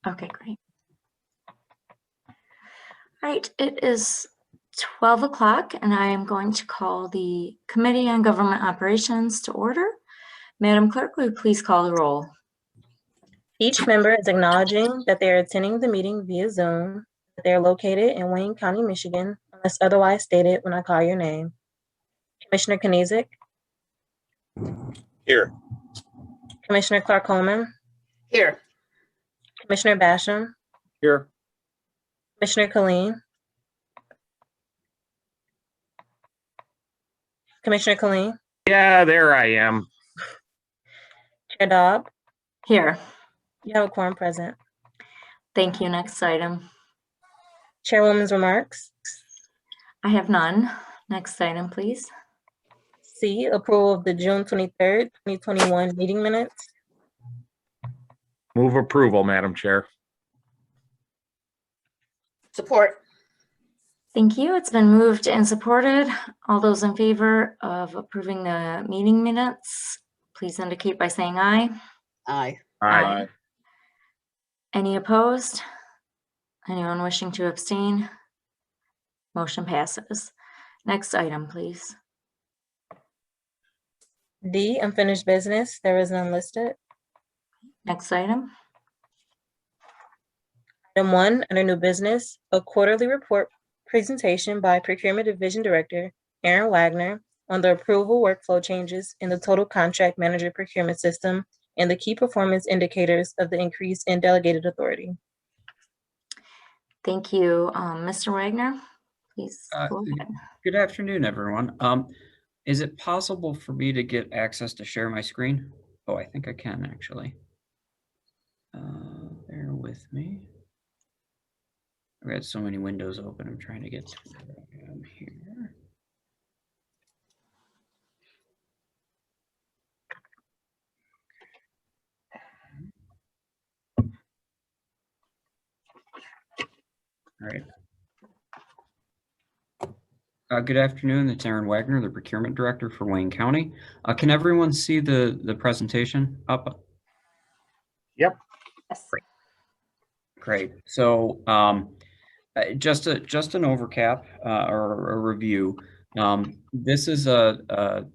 Okay, great. All right, it is 12 o'clock and I am going to call the Committee on Government Operations to order. Madam Clerk, will you please call the roll? Each member is acknowledging that they are attending the meeting via Zoom, that they are located in Wayne County, Michigan, unless otherwise stated when I call your name. Commissioner Kniezek. Here. Commissioner Clark-Holman. Here. Commissioner Basham. Here. Commissioner Killeen. Commissioner Killeen. Yeah, there I am. Chair Dobb. Here. You have a quorum present. Thank you. Next item. Chairwoman's remarks. I have none. Next item, please. C, approval of the June 23rd, 2021 meeting minutes. Move approval, Madam Chair. Support. Thank you. It's been moved and supported. All those in favor of approving the meeting minutes, please indicate by saying aye. Aye. Aye. Any opposed? Anyone wishing to abstain? Motion passes. Next item, please. D, unfinished business. There is none listed. Next item. Item 1, under new business, a quarterly report presentation by Procurement Division Director Aaron Wagner on the approval workflow changes in the total contract manager procurement system and the key performance indicators of the increase in delegated authority. Thank you. Mr. Wagner, please go ahead. Good afternoon, everyone. Is it possible for me to get access to share my screen? Oh, I think I can actually. Bear with me. I've got so many windows open. I'm trying to get to where I am here. All right. Good afternoon. It's Aaron Wagner, the Procurement Director for Wayne County. Can everyone see the presentation up? Yep. Yes. Great. So just an overcap or a review. This is a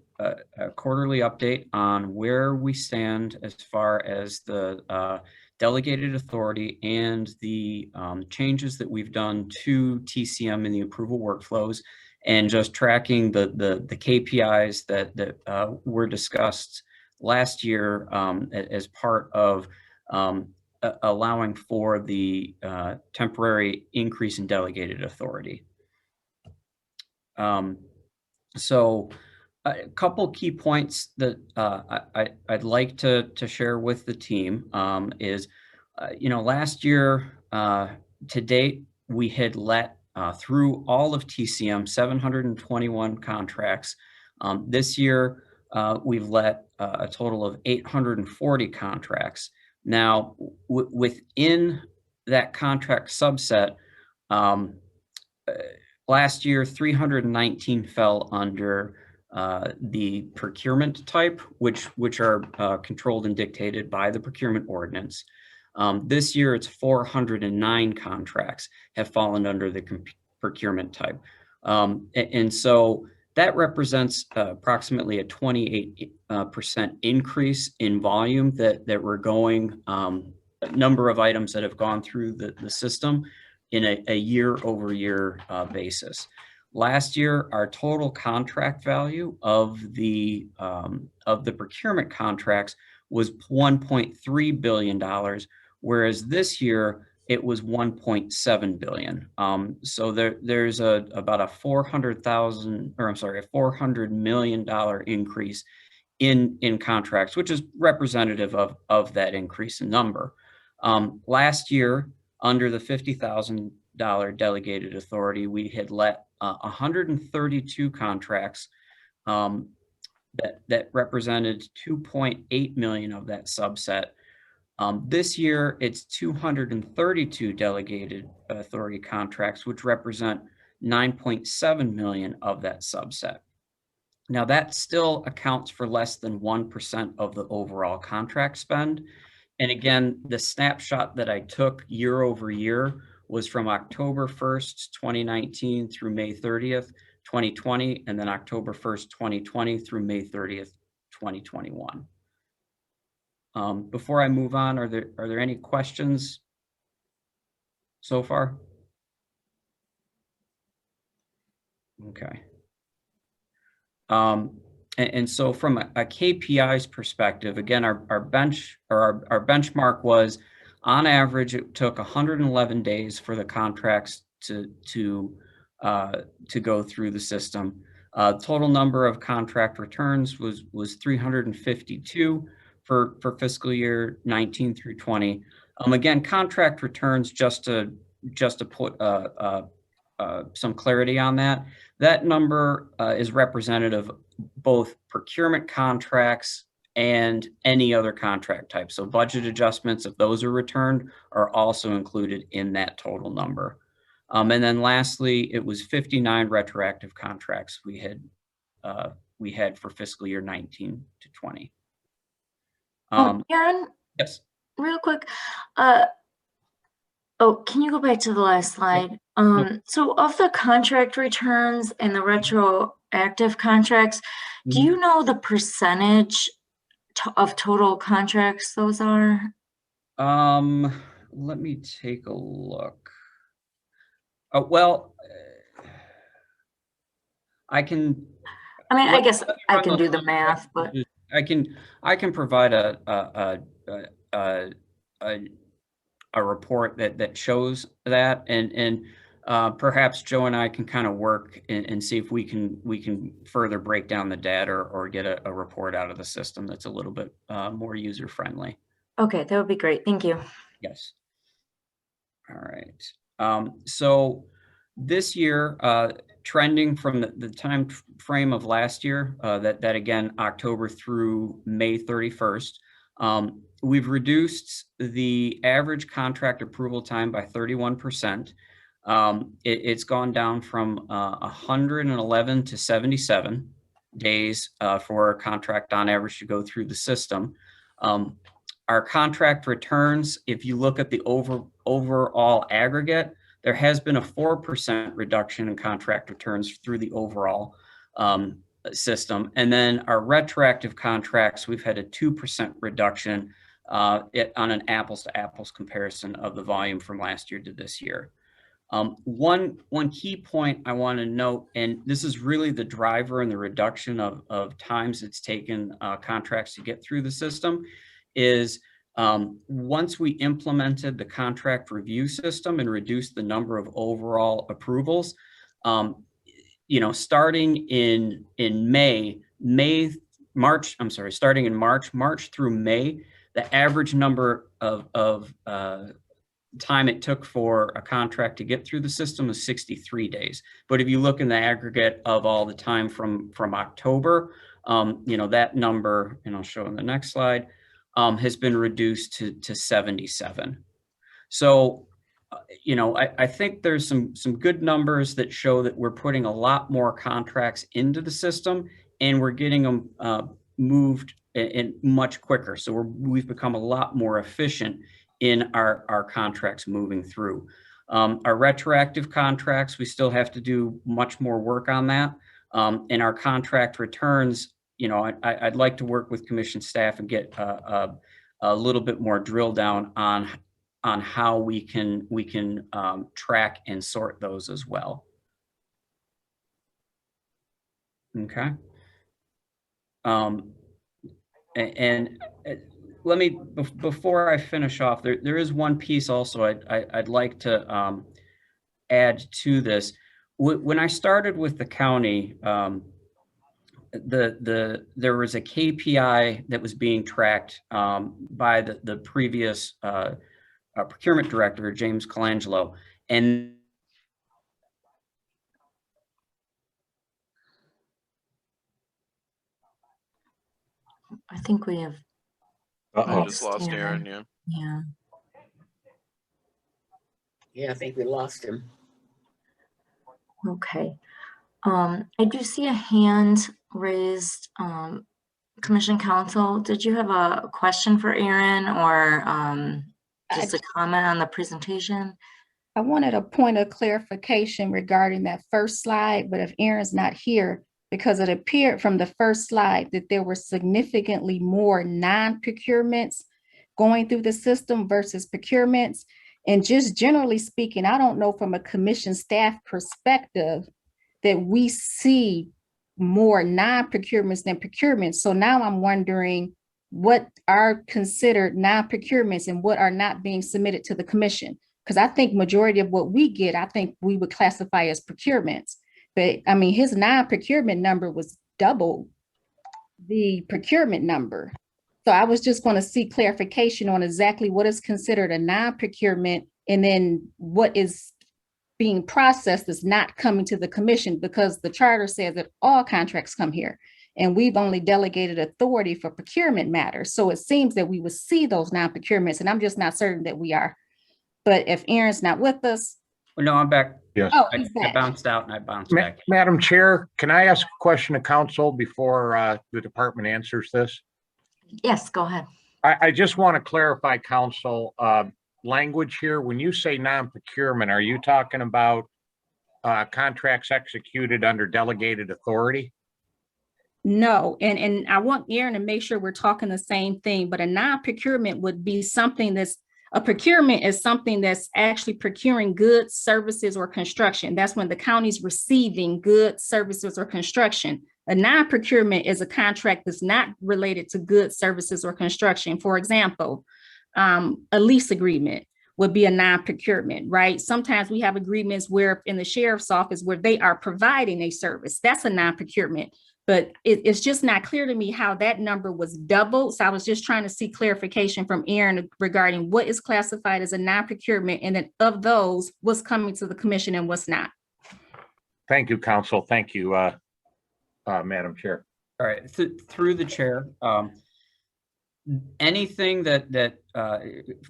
quarterly update on where we stand as far as the delegated authority and the changes that we've done to TCM in the approval workflows, and just tracking the KPIs that were discussed last year as part of allowing for the temporary increase in delegated authority. So a couple key points that I'd like to share with the team is, last year to date, we had let through all of TCM 721 contracts. This year, we've let a total of 840 contracts. Now, within that contract subset, last year, 319 fell under the procurement type, which are controlled and dictated by the procurement ordinance. This year, it's 409 contracts have fallen under the procurement type. And so that represents approximately a 28% increase in volume that we're going, a number of items that have gone through the system in a year-over-year basis. Last year, our total contract value of the procurement contracts was $1.3 billion, whereas this year it was $1.7 billion. So there's about a $400 million increase in contracts, which is representative of that increase in number. Last year, under the $50,000 delegated authority, we had let 132 contracts that represented 2.8 million of that subset. This year, it's 232 delegated authority contracts, which represent 9.7 million of that subset. Now, that still accounts for less than 1% of the overall contract spend. And again, the snapshot that I took year over year was from October 1st, 2019 through May 30th, 2020, and then October 1st, 2020 through May 30th, 2021. Before I move on, are there any questions so far? Okay. And so from a KPIs perspective, again, our benchmark was, on average, it took 111 days for the contracts to go through the system. Total number of contract returns was 352 for fiscal year 19 through 20. Again, contract returns, just to put some clarity on that. That number is representative of both procurement contracts and any other contract type. So budget adjustments, if those are returned, are also included in that total number. And then lastly, it was 59 retroactive contracts we had for fiscal year 19 to 20. Aaron, Yes. real quick. Can you go back to the last slide? So of the contract returns and the retroactive contracts, do you know the percentage of total contracts those are? Let me take a look. Well, I can. I mean, I guess I can do the math, but I can provide a report that shows that, and perhaps Joe and I can kind of work and see if we can further break down the data or get a report out of the system that's a little bit more user friendly. okay, that would be great. Thank you. Yes. All right. So this year, trending from the time frame of last year, that again, October through May 31st, we've reduced the average contract approval time by 31%. It's gone down from 111 to 77 days for a contract on average to go through the system. Our contract returns, if you look at the overall aggregate, there has been a 4% reduction in contract returns through the overall system. And then our retroactive contracts, we've had a 2% reduction on an apples to apples comparison of the volume from last year to this year. One key point I want to note, and this is really the driver in the reduction of times it's taken contracts to get through the system, is once we implemented the contract review system and reduced the number of overall approvals, starting in March through May, the average number of time it took for a contract to get through the system is 63 days. But if you look in the aggregate of all the time from October, that number, and I'll show in the next slide, has been reduced to 77. So, I think there's some good numbers that show that we're putting a lot more contracts into the system, and we're getting them moved in much quicker. So we've become a lot more efficient in our contracts moving through. Our retroactive contracts, we still have to do much more work on that. And our contract returns, I'd like to work with commission staff and get a little bit more drill down on how we can track and sort those as well. Okay. And let me, before I finish off, there is one piece also I'd like to add to this. When I started with the county, there was a KPI that was being tracked by the previous procurement director, James Colangelo, and I think we have. I just lost Aaron, yeah. Yeah. Yeah, I think we lost him. Okay. I do see a hand raised Commission Counsel, did you have a question for Aaron or just a comment on the presentation? I wanted a point of clarification regarding that first slide, but if Aaron's not here, because it appeared from the first slide that there were significantly more non-procurements going through the system versus procurements. And just generally speaking, I don't know from a commission staff perspective that we see more non-procurements than procurements. So now I'm wondering what are considered non-procurements and what are not being submitted to the commission. Because I think majority of what we get, I think we would classify as procurements. But I mean, his non-procurement number was double the procurement number. So I was just going to see clarification on exactly what is considered a non-procurement and then what is being processed is not coming to the commission, because the charter says that all contracts come here. And we've only delegated authority for procurement matters. So it seems that we would see those non-procurements, and I'm just not certain that we are. But if Aaron's not with us. Well, no, I'm back. Yes. Oh, I he's back. bounced out and I bounced back. Madam Chair, can I ask a question to council before the department answers this? Yes, go ahead. I just want to clarify, council, language here. When you say non-procurement, are you talking about contracts executed under delegated authority? No, and I want Aaron to make sure we're talking the same thing, but a non-procurement would be something that's, a procurement is something that's actually procuring goods, services, or construction. That's when the county's receiving goods, services, or construction. A non-procurement is a contract that's not related to goods, services, or construction. For example, a lease agreement would be a non-procurement, right? Sometimes we have agreements where in the sheriff's office where they are providing a service. That's a non-procurement. But it's just not clear to me how that number was doubled. So I was just trying to see clarification from Aaron regarding what is classified as a non-procurement, and then of those, what's coming to the commission and what's not. Thank you, council. Thank you, Madam Chair. All right, through the chair, anything that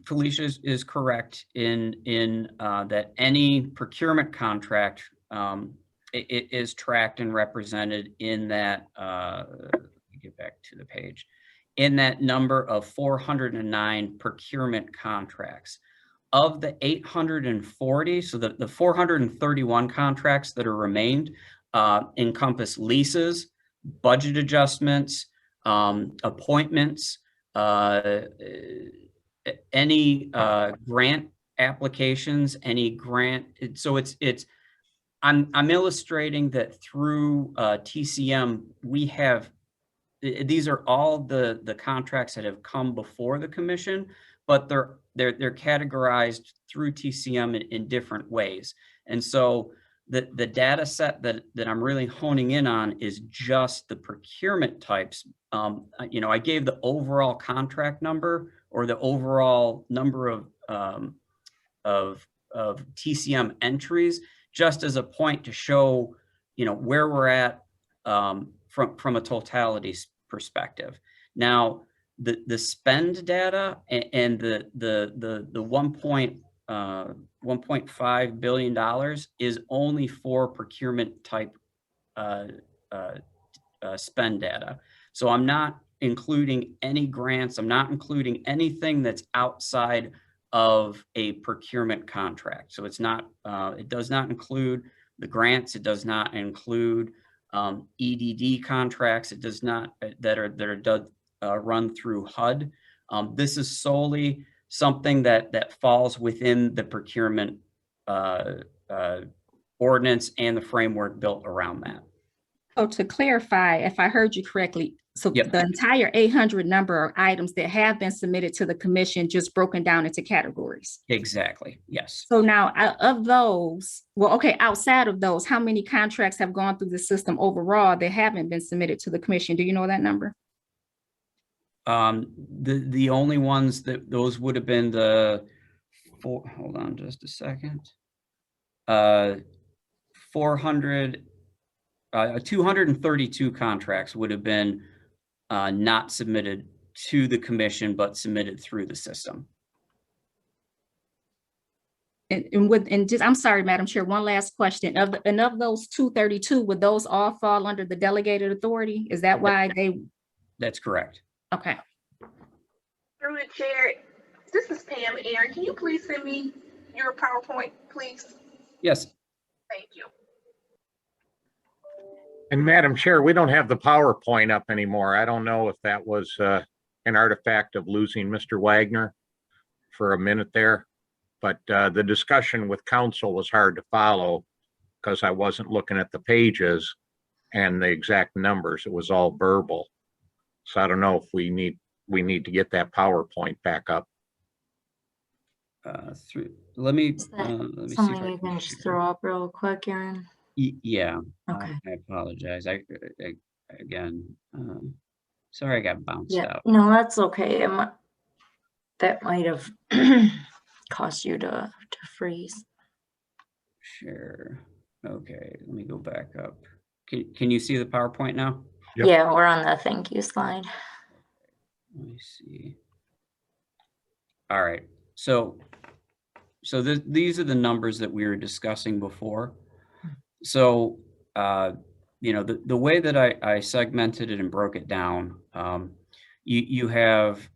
Felicia is correct in that any procurement contract it is tracked and represented in that, let me get back to the page, in that number of 409 procurement contracts. Of the 840, so the 431 contracts that are remained encompass leases, budget adjustments, appointments, any grant applications, any grant. So I'm illustrating that through TCM, we have, these are all the contracts that have come before the commission, but they're categorized through TCM in different ways. And so the data set that I'm really honing in on is just the procurement types. I gave the overall contract number or the overall number of TCM entries, just as a point to show, where we're at from a totality perspective. Now, the spend data and the $1.5 billion is only for procurement type spend data. So I'm not including any grants. I'm not including anything that's outside of a procurement contract. So it's not, it does not include the grants. It does not include EDD contracts. It does not, that are run through HUD. This is solely something that falls within the procurement ordinance and the framework built around that. So to clarify, if I heard you correctly, so Yep. the entire 800 number of items that have been submitted to the commission just broken down into categories. Exactly. Yes. So now of those, well, okay, outside of those, how many contracts have gone through the system overall that haven't been submitted to the commission? Do you know that number? The only ones that those would have been hold on just a second. 232 contracts would have been not submitted to the commission, but submitted through the system. And just, I'm sorry, Madam Chair, one last question. Of those 232, would those all fall under the delegated authority? Is that why they? That's correct. Okay. Through the chair, this is Pam. Aaron, can you please send me your PowerPoint, please? Yes. Thank you. And Madam Chair, we don't have the PowerPoint up anymore. I don't know if that was an artifact of losing Mr. Wagner for a minute there, but the discussion with council was hard to follow because I wasn't looking at the pages and the exact numbers. It was all verbal. So I don't know if we need to get that PowerPoint back up. Let me Is that see if something I you can can just share. throw up real quick, Aaron? Yeah. Okay. I apologize. Again, sorry I got bounced Yeah, out. no, that's okay. That might have caused you to freeze. Sure. Okay, let me go back up. Can you see the PowerPoint now? Yep. Yeah, we're on the thank you slide. Let me see. All right. So these are the numbers that we were discussing before. So, you know, the way that I segmented it and broke it down, you have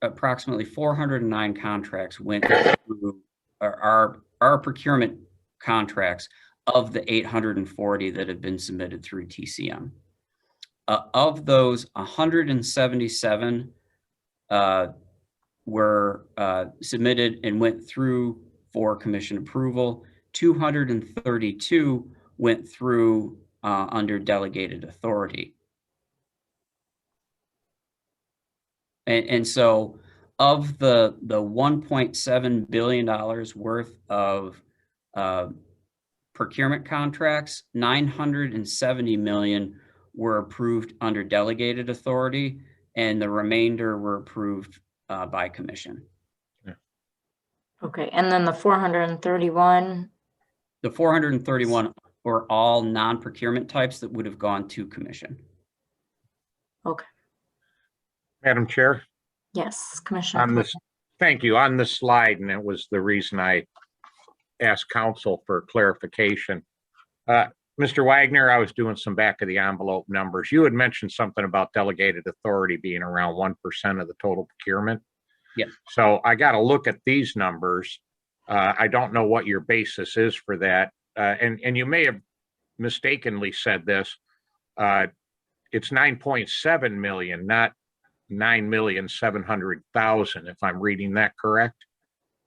approximately 409 contracts went through our procurement contracts of the 840 that have been submitted through TCM. Of those, 177 were submitted and went through for commission approval. 232 went through under delegated authority. And so of the $1.7 billion worth of procurement contracts, 970 million were approved under delegated authority, and the remainder were approved by commission. Okay, and then the 431. The 431 were all non-procurement types that would have gone to commission. Okay, Madam Chair, yes, Commissioner. on this, thank you, on the slide, and it was the reason I asked council for clarification. Mr. Wagner, I was doing some back of the envelope numbers. You had mentioned something about delegated authority being around 1% of the total procurement. Yes. So I got to look at these numbers. I don't know what your basis is for that. And you may have mistakenly said this. It's 9.7 million, not 9,700,000, if I'm reading that correct.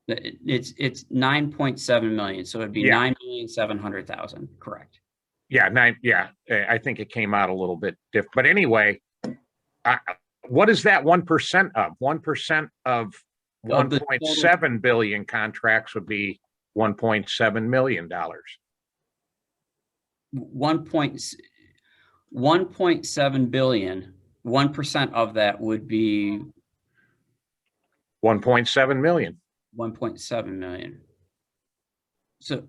It's 9.7 million, so it'd be Yeah. 9,700,000, correct? Yeah, I think it came out a little bit different. But anyway, what is that 1% of? 1% of Of the 1.7 billion contracts would be $1.7 million. 1.7 billion, 1% of that would be 1.7 million. 1.7 million. So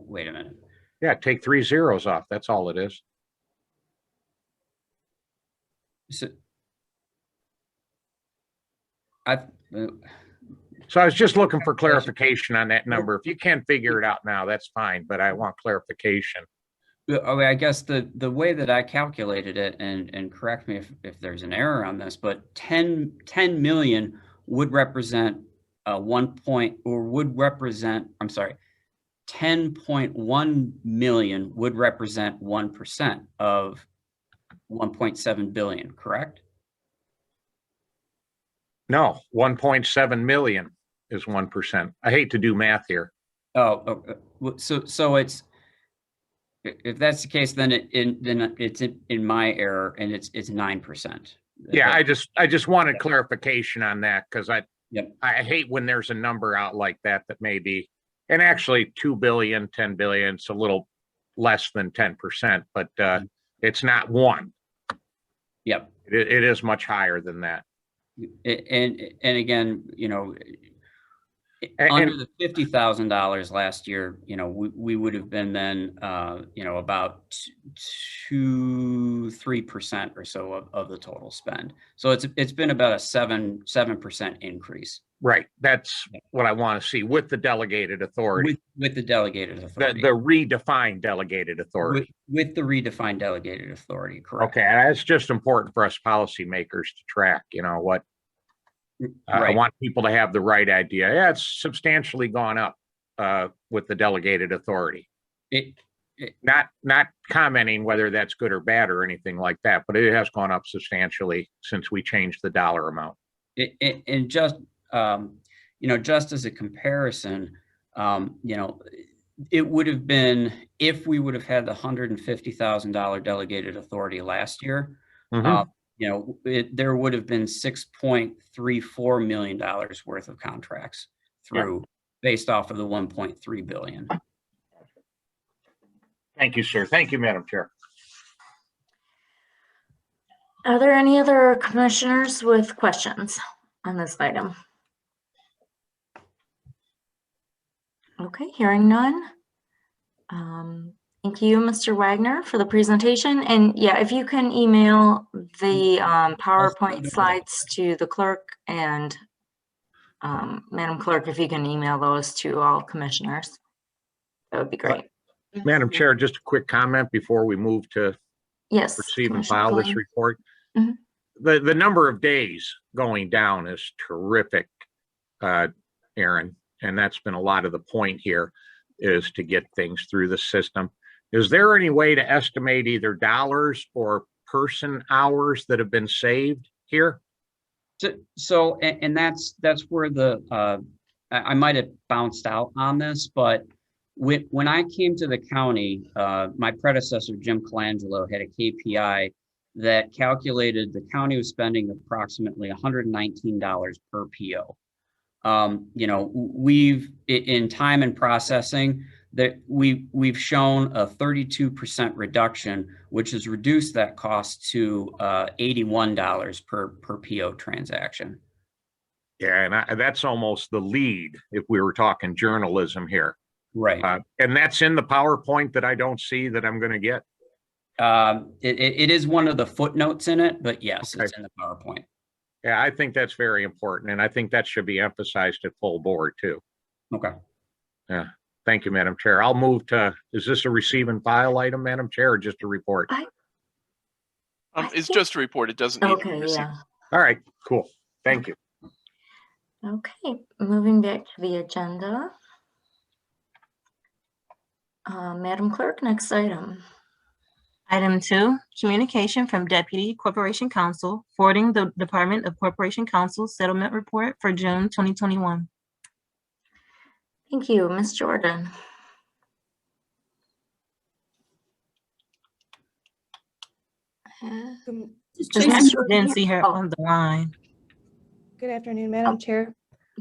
wait a minute. Yeah, take 3 zeros off. That's all it is. So So I was just looking for clarification on that number. If you can't figure it out now, that's fine, but I want clarification. I guess the way that I calculated it, and correct me if there's an error on this, but 10 million would represent 10.1 million would represent 1% of 1.7 billion, correct? No, 1.7 million is 1%. I hate to do math here. Oh, so it's, if that's the case, then it's in my error, and it's 9%. Yeah, I just wanted clarification on that, because I Yep. hate when there's a number out like that may be, and actually 2 billion, 10 billion, it's a little less than 10%, but it's not one. Yep. It is much higher than that. And again, you know, And- under the $50,000 last year, you know, we would have been then, you know, about 2 3% or so of the total spend. So it's been about a 7% increase. Right. That's what I want to see with the delegated authority. With the delegated authority. The redefined delegated authority. With the redefined delegated authority, correct. Okay, and that's just important for us policymakers to track, you know, what I Right. want people to have the right idea. Yeah, it's substantially gone up with the delegated authority. Not commenting whether that's good or bad or anything like that, but it has gone up substantially since we changed the dollar amount. And just, just as a comparison, it would have been, if we would have had the $150,000 delegated authority last year, there would have been $6.34 million worth of contracts through based off of the 1.3 billion. Thank you, sir. Thank you, Madam Chair. Are there any other commissioners with questions on this item? Okay, hearing none. Thank you, Mr. Wagner, for the presentation. And yeah, if you can email the PowerPoint slides to the clerk and Madam Clerk, if you can email those to all commissioners, that would be great. Madam Chair, just a quick comment before we move to receive and file this report. The number of days going down is terrific, Aaron, and that's been a lot of the point here, is to get things through the system. Is there any way to estimate either dollars or person hours that have been saved here? So that's where I might have bounced out on this, but when I came to the county, my predecessor, Jim Colangelo, had a KPI that calculated the county was spending approximately $119 per PO. We've, in time and processing, that we've shown a 32% reduction, which has reduced that cost to $81 per PO transaction. Yeah, and that's almost the lead if we were talking journalism here. Right. And that's in the PowerPoint that I don't see that I'm going to get. It is one of the footnotes in it, but yes, okay. It's in the PowerPoint. Yeah, I think that's very important, and I think that should be emphasized at full board too. Okay. Yeah. Thank you, Madam Chair. I'll move to, is this a receive and file item, Madam Chair, or just a report? It's just a report. It doesn't need to be received. Yeah. All right, cool. Thank you. Okay, moving back to the agenda. Madam Clerk, next item. Item 2, communication from Deputy Corporation Counsel forwarding the Department of Corporation Counsel settlement report for June 2021. Thank you, Ms. Jordan. Didn't see her on the line. Good afternoon, Madam Chair.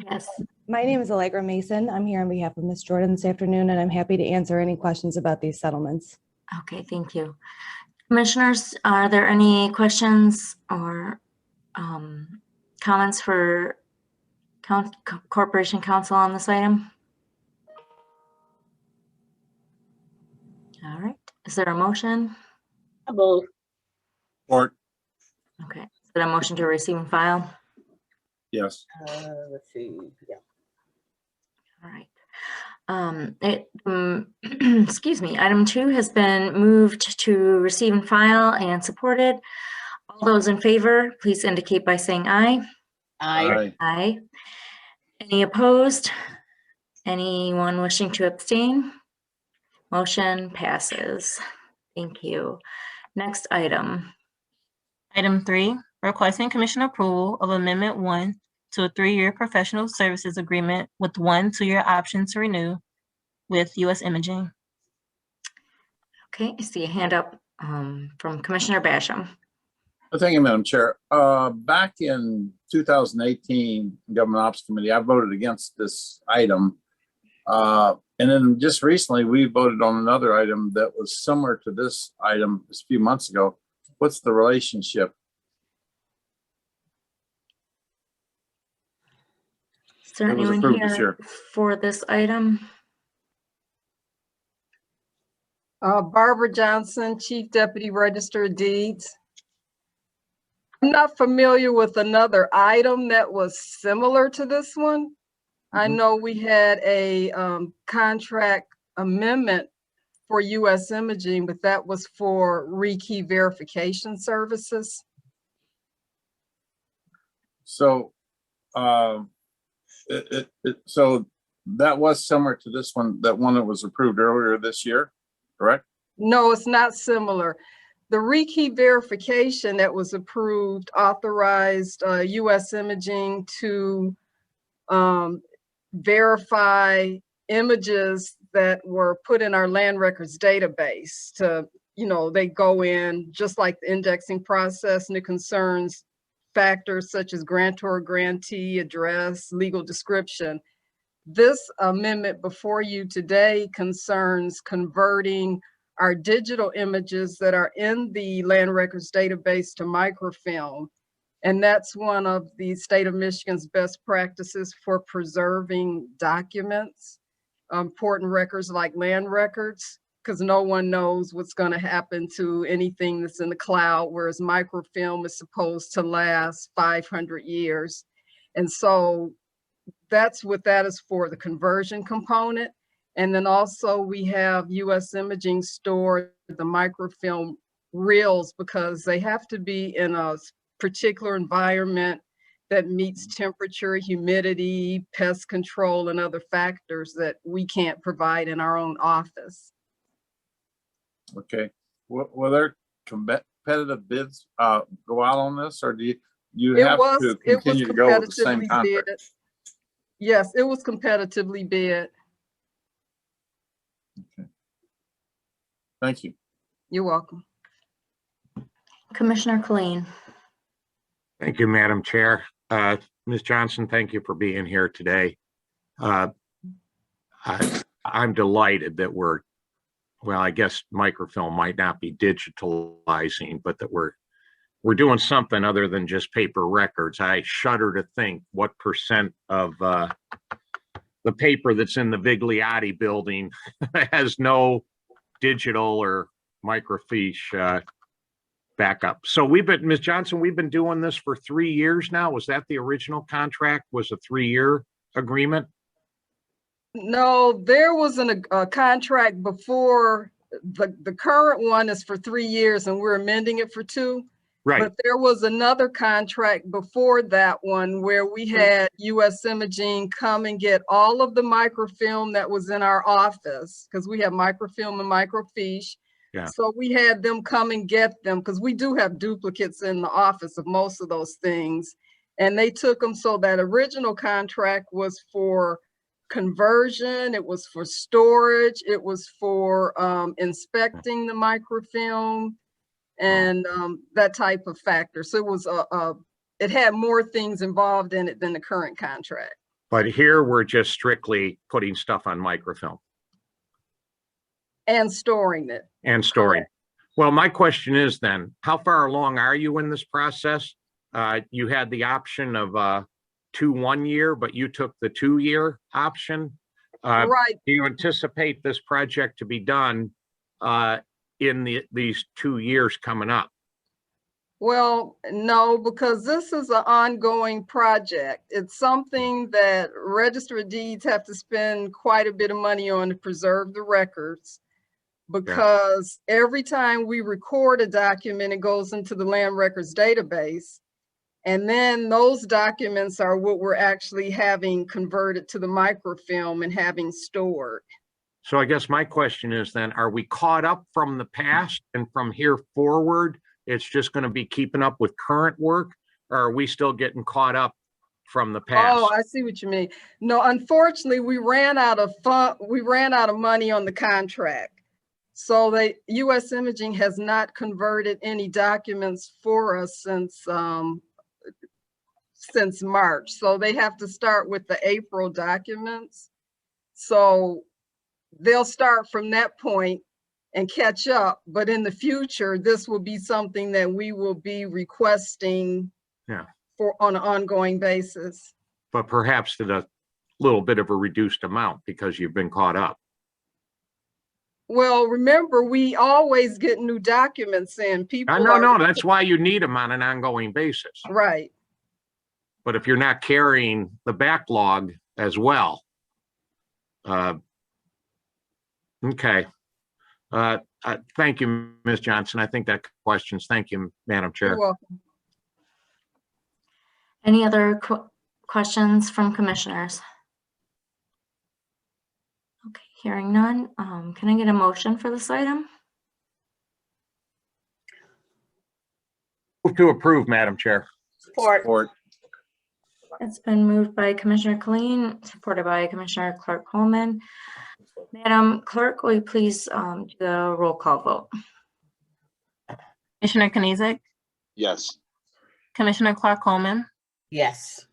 Yes. My name is Allegra Mason. I'm here on behalf of Ms. Jordan this afternoon, and I'm happy to answer any questions about these settlements. Okay, thank you. Commissioners, are there any questions or comments for Corporation Counsel on this item? All right, is there a motion? Support. Okay, is there a motion to receive and file? Yes. Let's see. Yeah. All right. Excuse me, item 2 has been moved to receive and file and supported. All those in favor, please indicate by saying aye. Aye. Aye. Any opposed? Anyone wishing to abstain? Motion passes. Thank you. Next item. Item 3, requesting Commission approval of Amendment 1 to a 3-year professional services agreement with 1 2-year option to renew with U.S. Imaging. Okay, I see a hand up from Commissioner Basham. Thank you, Madam Chair. Back in 2018, Government Ops Committee, I voted against this item. And then just recently, we voted on another item that was similar to this item just a few months ago. What's the relationship? Is there anyone here for this item? Barbara Johnson, Chief Deputy Register of Deeds. I'm not familiar with another item that was similar to this one. I know we had a contract amendment for US Imaging, but that was for rekey verification services. So, so that was similar to this one, that one that was approved earlier this year, correct? No, it's not similar. The rekey verification that was approved authorized US Imaging to verify images that were put in our land records database to, they go in just like the indexing process, and it concerns factors such as grantor, grantee, address, legal description. This amendment before you today concerns converting our digital images that are in the land records database to microfilm. And that's one of the state of Michigan's best practices for preserving documents, important records like land records, because no one knows what's going to happen to anything that's in the cloud, whereas microfilm is supposed to last 500 years. And so that's what that is for, the conversion component. And then also we have US Imaging store the microfilm reels because they have to be in a particular environment that meets temperature, humidity, pest control, and other factors that we can't provide in our own office. Okay. Will there competitive bids go out on this, or do you have to continue to go with the same contract? Bid. Yes, it was competitively bid. Okay. Thank you. You're welcome. Commissioner Colleen. Thank you, Madam Chair. Ms. Johnson, thank you for being here today. I'm delighted that well, I guess microfilm might not be digitalizing, but that we're doing something other than just paper records. I shudder to think what % of the paper that's in the Vigliotti building has no digital or microfiche backup. So Ms. Johnson, we've been doing this for 3 years now. Was that the original contract? Was a 3-year agreement? No, there was a contract before. The current one is for 3 years and we're amending it for 2. Right. But there was another contract before that one where we had US Imaging come and get all of the microfilm that was in our office, because we have microfilm and microfiche. Yeah. So we had them come and get them because we do have duplicates in the office of most of those things. And they took them. So that original contract was for conversion, it was for storage, it was for inspecting the microfilm and that type of factor. So it was it had more things involved in it than the current contract. But here we're just strictly putting stuff on microfilm. And storing it. And storing. Correct. Well, my question is then, how far along are you in this process? You had the option of 2 1-year, but you took the 2-year option. Right. Do you anticipate this project to be done in these 2 years coming up? Well, no, because this is an ongoing project. It's something that Register of Deeds have to spend quite a bit of money on to preserve the records. Because every time we record a document, it goes into the land records database. And then those documents are what we're actually having converted to the microfilm and having stored. So I guess my question is then, are we caught up from the past, and from here forward, it's just going to be keeping up with current work? Or are we still getting caught up from the past? Oh, I see what you mean. No, unfortunately, we ran out of money on the contract. So US Imaging has not converted any documents for us since March. So they have to start with the April documents. So they'll start from that point and catch up. But in the future, this will be something that we will be requesting for on an ongoing basis. But perhaps at a little bit of a reduced amount because you've been caught up. Well, remember, we always get new documents in. People No, are, that's why you need them on an ongoing basis. right. But if you're not carrying the backlog as well. Okay. Thank you, Ms. Johnson. I think that questions. Thank you, Madam Chair. You're welcome. Any other questions from commissioners? Okay, hearing none. Can I get a motion for this item? Move to approve, Madam Chair. Support. It's been moved by Commissioner Colleen, supported by Commissioner Clark Coleman. Madam Clerk, will you please do the roll call vote? Commissioner Knizik, Yes. Commissioner Clark Coleman, Yes.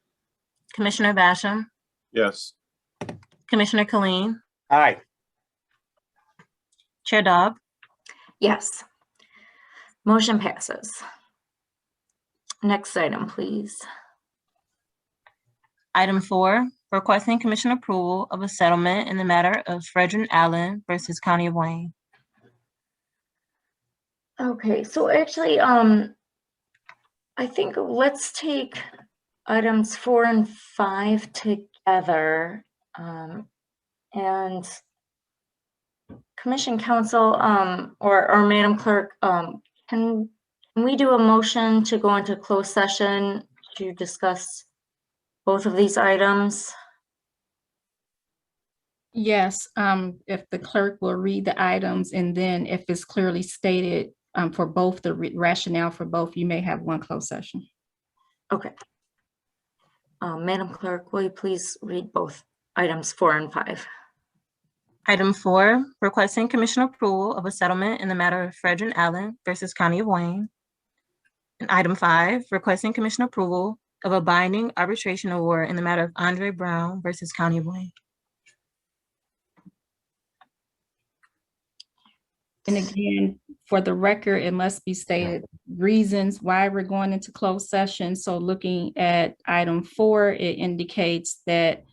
Commissioner Basham, Yes. Commissioner Colleen, Aye. Chair Dobb, Yes. Motion passes. Next item, please. Item 4, requesting commission approval of a settlement in the matter of Frederick Allen versus County of Wayne. Okay, so actually, I think let's take items 4 and 5 together. And Commission Counsel, or Madam Clerk, can we do a motion to go into closed session to discuss both of these items? Yes, if the clerk will read the items, and then if it's clearly stated for both, the rationale for both, you may have one closed session. Okay. Madam Clerk, will you please read both items 4 and 5? Item 4, requesting commission approval of a settlement in the matter of Frederick Allen versus County of Wayne. And item 5, requesting commission approval of a binding arbitration award in the matter of Andre Brown versus County of Wayne. And again, for the record, it must be stated reasons why we're going into closed session. So looking at item 4, it indicates that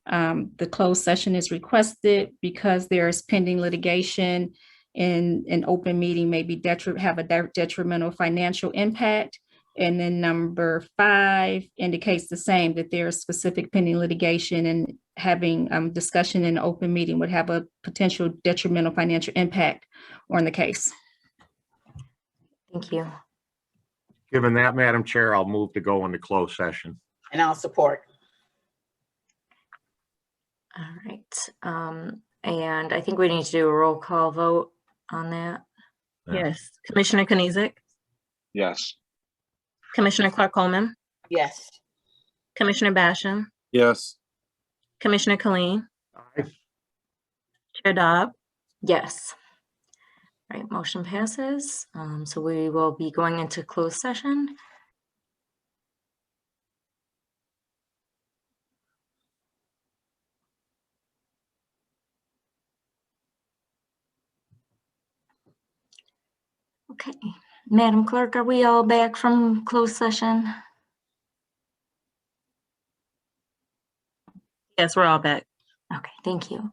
the closed session is requested because there is pending litigation, and an open meeting may be have a detrimental financial impact. And then number 5 indicates the same, that there is specific pending litigation, and having discussion in an open meeting would have a potential detrimental financial impact on the case. Thank you. Given that, Madam Chair, I'll move to go into closed session. And I'll support. All right. And I think we need to do a roll call vote on that. Yes. Commissioner Knizik, Yes. Commissioner Clark Coleman, Yes. Commissioner Basham, Yes. Commissioner Colleen, Aye. Chair Dobb, Yes. All right, motion passes. So we will be going into closed session. Okay, Madam Clerk, are we all back from closed session? yes, we're all back. Okay, thank you.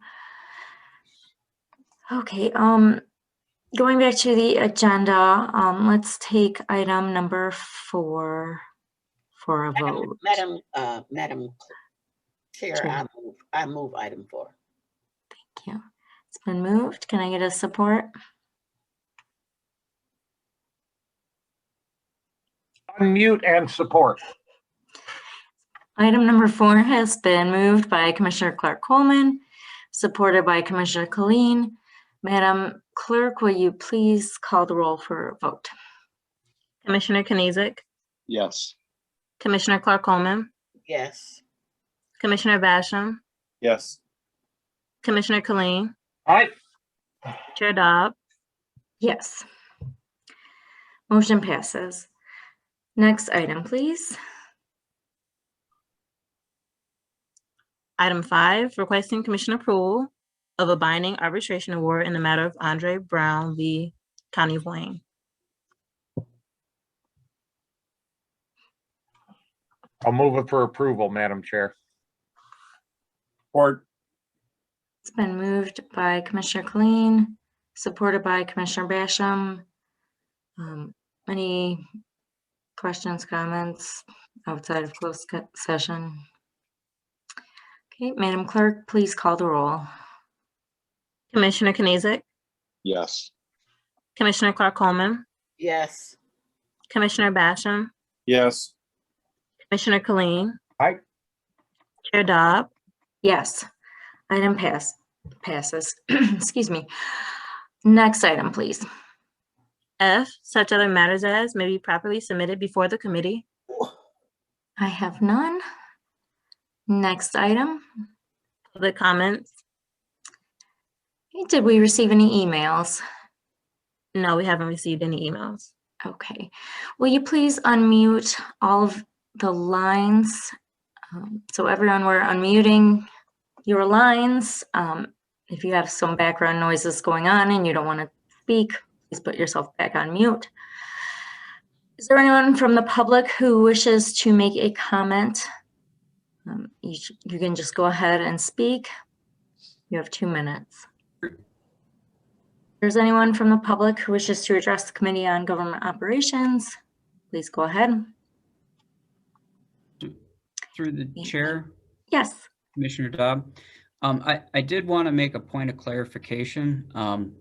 Okay, going back to the agenda, let's take item number 4 for a vote. Madam Chair, Chair. I move item 4. Thank you. It's been moved. Can I get a support? Unmute and support. Item number 4 has been moved by Commissioner Clark Coleman, supported by Commissioner Colleen. Madam Clerk, will you please call the roll for a vote? Commissioner Knizik, Yes. Commissioner Clark Coleman, Yes. Commissioner Basham, Yes. Commissioner Colleen, Aye. Chair Dobb, Yes. Motion passes. Next item, please. Item 5, requesting commission approval of a binding arbitration award in the matter of Andre Brown v. County of Wayne. I'll move it for approval, Madam Chair. Support. It's been moved by Commissioner Colleen, supported by Commissioner Basham. Any questions, comments outside of closed session? Okay, Madam Clerk, please call the roll. Commissioner Kanizik, Yes. Commissioner Clark Coleman, Yes. Commissioner Basham, Yes. Commissioner Colleen, Aye. Chair Dobb, Yes, item passes. Excuse me. Next item, please. F, such other matters as may be properly submitted before the committee. I have none. Next item. Public comments. Did we receive any emails? No, we haven't received any emails. Okay. Will you please unmute all of the lines? So everyone, we're unmuting your lines. If you have some background noises going on and you don't want to speak, please put yourself back on mute. Is there anyone from the public who wishes to make a comment? You can just go ahead and speak. You have 2 minutes. If there's anyone from the public who wishes to address the Committee on Government Operations, please go ahead. Through the chair, Yes. Commissioner Dobb. I did want to make a point of clarification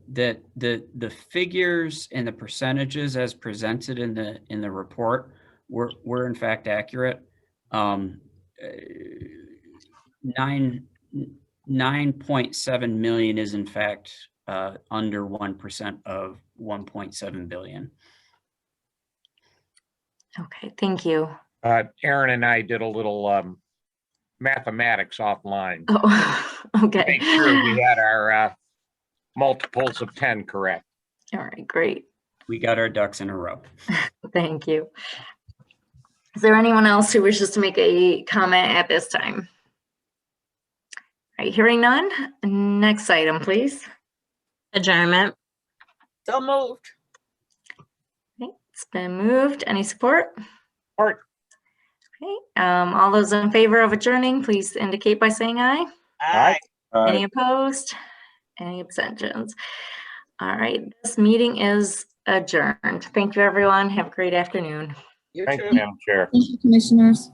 that the figures and the percentages as presented in the report were in fact accurate. 9.7 million is in fact under 1% of 1.7 billion. Okay, thank you. Aaron and I did a little mathematics offline. Oh, okay. Make sure we had our multiples of 10 correct. All right, great. We got our ducks in a row. Thank you. Is there anyone else who wishes to make a comment at this time? All right, hearing none. Next item, please. Adjournment. So moved. Okay, it's been moved. Any support? Support. Okay, all those in favor of adjourning, please indicate by saying aye. Aye. Any opposed? Any abstentions? All right, this meeting is adjourned. Thank you, everyone. Have a great afternoon. You Thank too. you, Madam Chair. Thank you, commissioners.